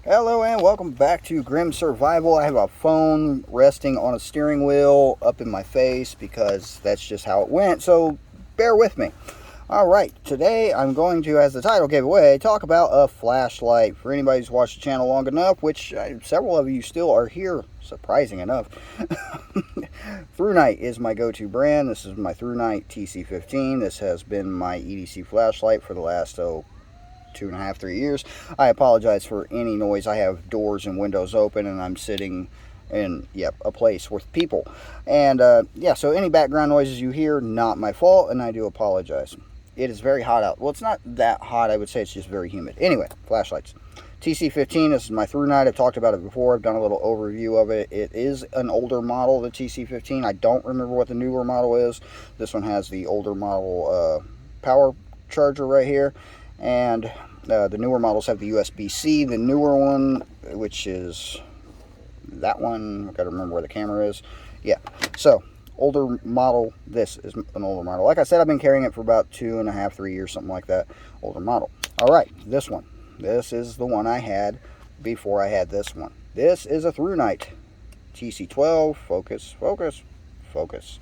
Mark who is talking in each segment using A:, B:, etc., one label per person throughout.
A: Hello and welcome back to Grim Survival. I have a phone resting on a steering wheel up in my face because that's just how it went, so bear with me. Alright, today I'm going to, as the title gave away, talk about a flashlight. For anybody who's watched the channel long enough, which several of you still are here, surprising enough. Thrunute is my go-to brand. This is my Thrunute TC15. This has been my EDC flashlight for the last, 2.5, 3 years. I apologize for any noise. I have doors and windows open and I'm sitting in a place with people, and so any background noises you hear, not my fault, and I do apologize. It is very hot out. Well, it's not that hot. I would say it's just very humid. Anyway, flashlights. TC15, this is my Thrunute. I've talked about it before. I've done a little overview of it. It is an older model, the TC15. I don't remember what the newer model is. This one has the older model power charger right here, and the newer models have the USB-C. The newer one, which is that one, I've got to remember where the camera is. Yeah, so older model. This is an older model. Like I said, I've been carrying it for about 2.5, 3 years, something like that. Older model. All right, this one. This is the one I had before I had this one. This is a Thrunute TC12. Focus, focus, focus.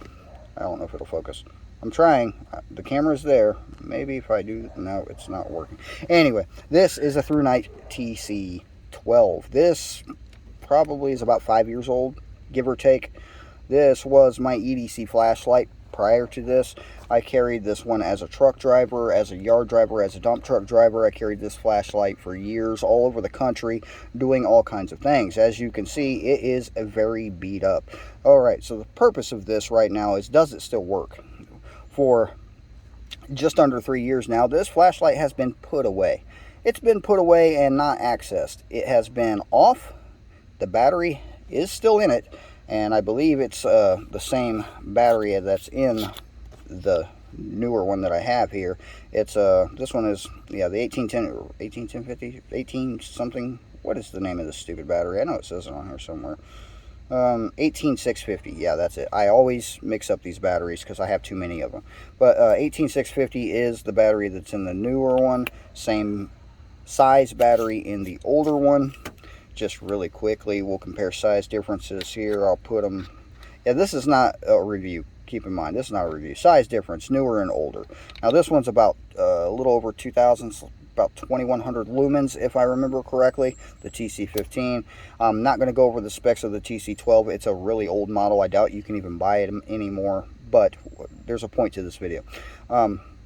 A: I don't know if it'll focus. I'm trying. The camera's there. Maybe if I do... No, it's not working. Anyway, this is a Thrunute TC12. This probably is about 5 years old, give or take. This was my EDC flashlight prior to this. I carried this one as a truck driver, as a yard driver, as a dump truck driver. I carried this flashlight for years all over the country, doing all kinds of things. As you can see, it is a very beat up. Alright, so the purpose of this right now is, does it still work? For just under 3 years now, this flashlight has been put away. It's been put away and not accessed. It has been off. The battery is still in it, and I believe it's the same battery that's in the newer one that I have here. It's this one is the 1810 18 something. What is the name of this stupid battery? I know it says it on here somewhere. 18650. Yeah, that's it. I always mix up these batteries because I have too many of them. But 18650 is the battery that's in the newer one. Same size battery in the older one. Just really quickly, we'll compare size differences here. I'll put them... Yeah, this is not a review. Keep in mind, this is not a review. Size difference, newer and older. Now, this one's about a little over 2,000, about 2,100 lumens, if I remember correctly, the TC15. I'm not going to go over the specs of the TC12. It's a really old model. I doubt you can even buy it anymore, but there's a point to this video.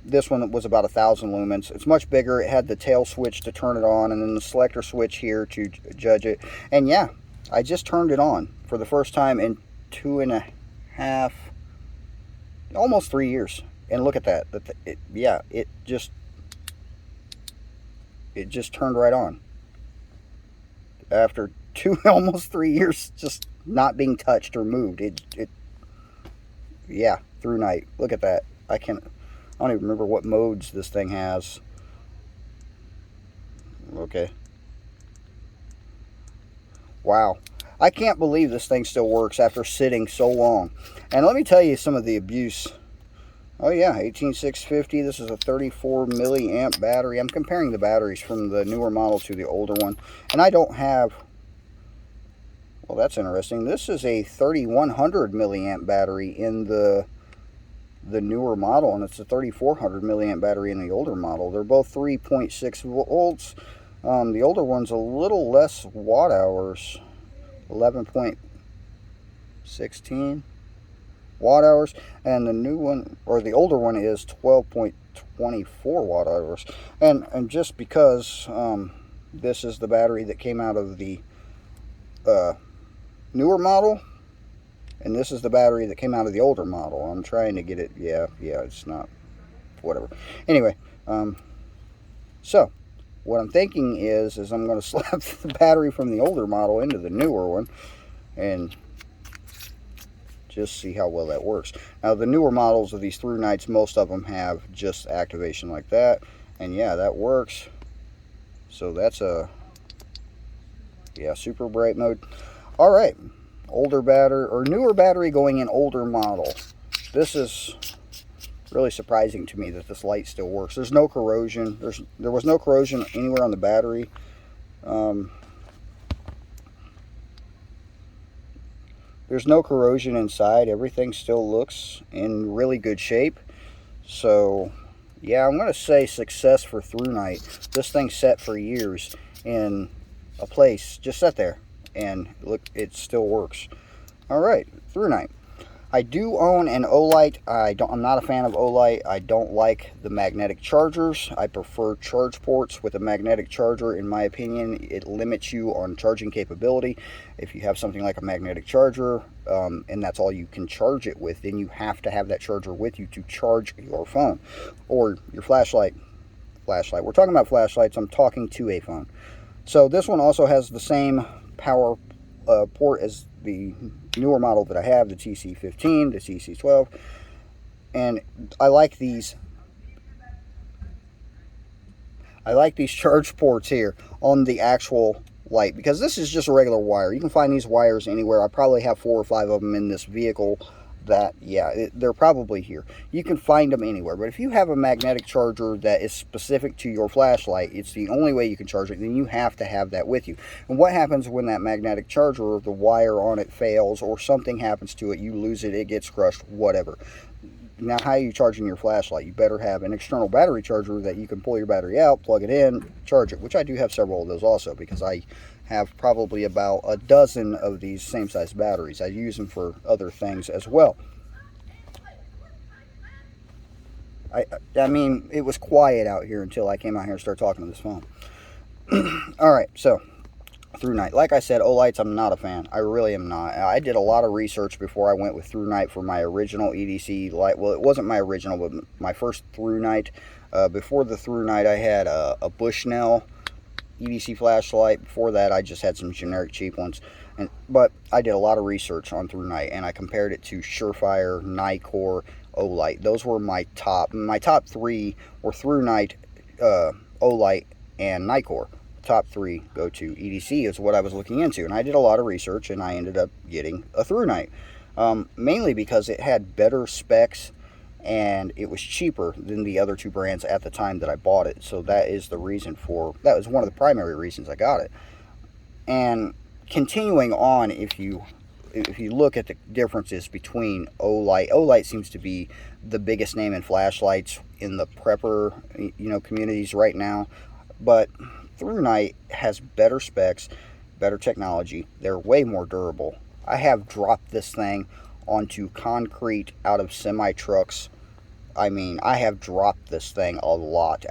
A: This one was about 1,000 lumens. It's much bigger. It had the tail switch to turn it on, and then the selector switch here to judge it. And yeah, I just turned it on for the first time in 2.5, almost 3 years. And look at that. It just turned right on after almost 3 years just not being touched or moved. Yeah, Thrunute. Look at that. I don't even remember what modes this thing has. Okay. Wow. I can't believe this thing still works after sitting so long. And let me tell you some of the abuse. Oh yeah, 18650. This is a 34 milliamp battery. I'm comparing the batteries from the newer model to the older one. And I don't have... Well, that's interesting. This is a 3100 milliamp battery in the newer model, and it's a 3400 milliamp battery in the older model. They're both 3.6 volts. The older one's a little less watt hours, 11.16 watt hours, and the new one, or the older one, is 12.24 watt hours. And just because this is the battery that came out of the newer model, and this is the battery that came out of the older model. I'm trying to get it. Yeah, it's not. Whatever. Anyway, so what I'm thinking is I'm going to slap the battery from the older model into the newer one and just see how well that works. Now, the newer models of these Thrunutes, most of them have just activation like that. And yeah, that works. So that's a... Yeah, super bright mode. All right. Older battery, or newer battery going in older model. This is really surprising to me that this light still works. There's no corrosion. There was no corrosion anywhere on the battery. There's no corrosion inside. Everything still looks in really good shape. So yeah, I'm going to say success for Thrunute. This thing's set for years in a place. Just sat there and look, it still works. All right, Thrunute. I do own an Olight. I'm not a fan of Olight. I don't like the magnetic chargers. I prefer charge ports with a magnetic charger. In my opinion, it limits you on charging capability. If you have something like a magnetic charger, and that's all you can charge it with, then you have to have that charger with you to charge your phone or your flashlight. We're talking about flashlights. I'm talking to a phone. So this one also has the same power port as the newer model that I have, the TC15, the TC12, and I like these charge ports here on the actual light, because this is just a regular wire. You can find these wires anywhere. I probably have 4 or 5 of them in this vehicle. That, yeah, they're probably here. You can find them anywhere. But if you have a magnetic charger that is specific to your flashlight, it's the only way you can charge it, then you have to have that with you. And what happens when that magnetic charger, the wire on it fails, or something happens to it, you lose it, it gets crushed, whatever. Now, how are you charging your flashlight? You better have an external battery charger that you can pull your battery out, plug it in, charge it, which I do have several of those also, because I have probably about a dozen of these same size batteries. I use them for other things as well. I mean, it was quiet out here until I came out here and started talking to this phone. Alright, so Thrunute. Like I said, Olights, I'm not a fan. I really am not. I did a lot of research before I went with Thrunute for my original EDC light. Well, it wasn't my original, but my first Thrunute. Before the Thrunute, I had a Bushnell EDC flashlight. Before that, I just had some generic cheap ones. But I did a lot of research on Thrunute, and I compared it to Surefire, Nikkor, Olight. Those were my top. My top 3 were Thrunute, Olight, and Nikkor. Top 3 go to EDC is what I was looking into, and I did a lot of research, and I ended up getting a Thrunute, mainly because it had better specs and it was cheaper than the other 2 brands at the time that I bought it. So that is the reason for that. Was one of the primary reasons I got it. And continuing on, if you look at the differences between Olight seems to be the biggest name in flashlights in the prepper communities right now, but Thrunute has better specs, better technology. They're way more durable. I have dropped this thing onto concrete out of semi trucks. I mean, I have dropped this thing a lot.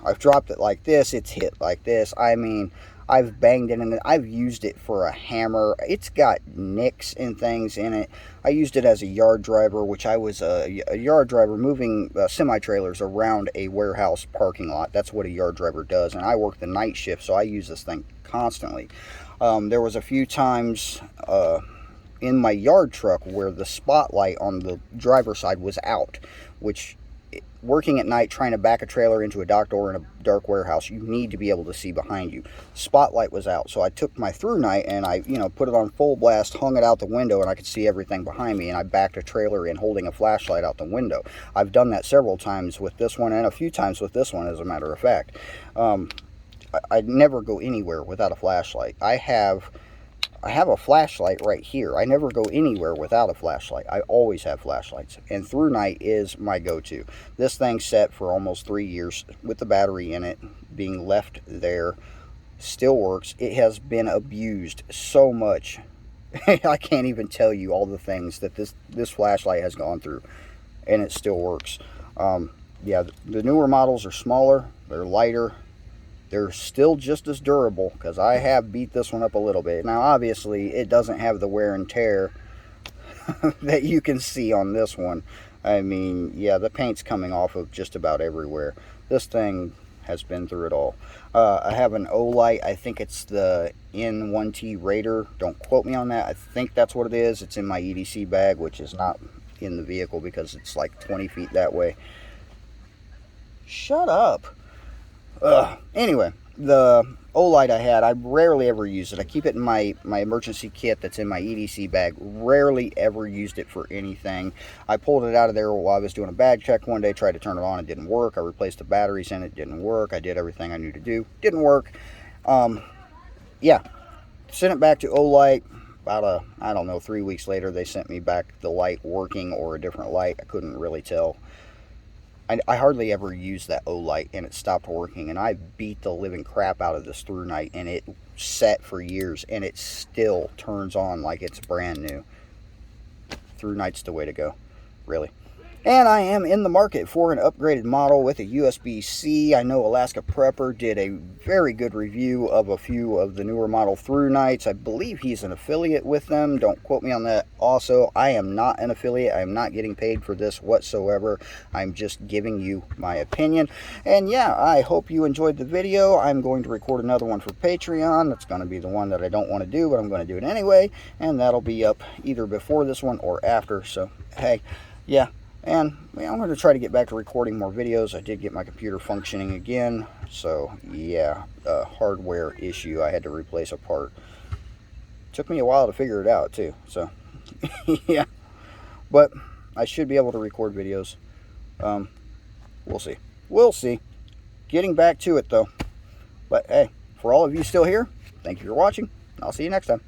A: I've dropped it like this, it's hit like this. I mean, I've banged it, and I've used it for a hammer. It's got nicks and things in it. I used it as a yard driver, which I was a yard driver moving semi-trailers around a warehouse parking lot. That's what a yard driver does, and I work the night shift, so I use this thing constantly. There was a few times in my yard truck where the spotlight on the driver's side was out, which, working at night trying to back a trailer into a dock door in a dark warehouse, you need to be able to see behind you. Spotlight was out, so I took my Thrunite and I put it on full blast, hung it out the window, and I could see everything behind me, and I backed a trailer in holding a flashlight out the window. I've done that several times with this one, and a few times with this one, as a matter of fact. I never go anywhere without a flashlight. I have a flashlight right here. I never go anywhere without a flashlight. I always have flashlights, and Thrunite is my go-to. This thing's set for almost 3 years with the battery in it being left there. Still works. It has been abused so much. I can't even tell you all the things that this flashlight has gone through, and it still works. Yeah, the newer models are smaller. They're lighter. They're still just as durable, because I have beat this one up a little bit. Now, obviously, it doesn't have the wear and tear that you can see on this one. I mean, yeah, the paint's coming off of just about everywhere. This thing has been through it all. I have an Olight. I think it's the N1T Raider. Don't quote me on that. I think that's what it is. It's in my EDC bag, which is not in the vehicle because it's like 20 feet that way. Shut up. Anyway, the Olight I had, I rarely ever use it. I keep it in my emergency kit that's in my EDC bag. Rarely ever used it for anything. I pulled it out of there while I was doing a bag check one day, tried to turn it on, it didn't work. I replaced the batteries in it, didn't work. I did everything I knew to do, didn't work. Yeah, sent it back to Olight. about I don't know, 3 weeks later, they sent me back the light working or a different light. I couldn't really tell. I hardly ever use that O light, and it stopped working, and I beat the living crap out of this Thrunute, and it sat for years, and it still turns on like it's brand new. Thrunute's the way to go, really. And I am in the market for an upgraded model with a USB-C. I know Alaska Prepper did a very good review of a few of the newer model Thrunites. I believe he's an affiliate with them. Don't quote me on that. Also, I am not an affiliate. I am not getting paid for this whatsoever. I'm just giving you my opinion. And yeah, I hope you enjoyed the video. I'm going to record another one for Patreon. That's going to be the one that I don't want to do, but I'm going to do it anyway. And that'll be up either before this one or after. So, hey, yeah. And I'm going to try to get back to recording more videos. I did get my computer functioning again. So, yeah, a hardware issue. I had to replace a part. Took me a while to figure it out, too. So, yeah. But I should be able to record videos. We'll see. We'll see. Getting back to it, though. But, hey, for all of you still here, thank you for watching. I'll see you next time.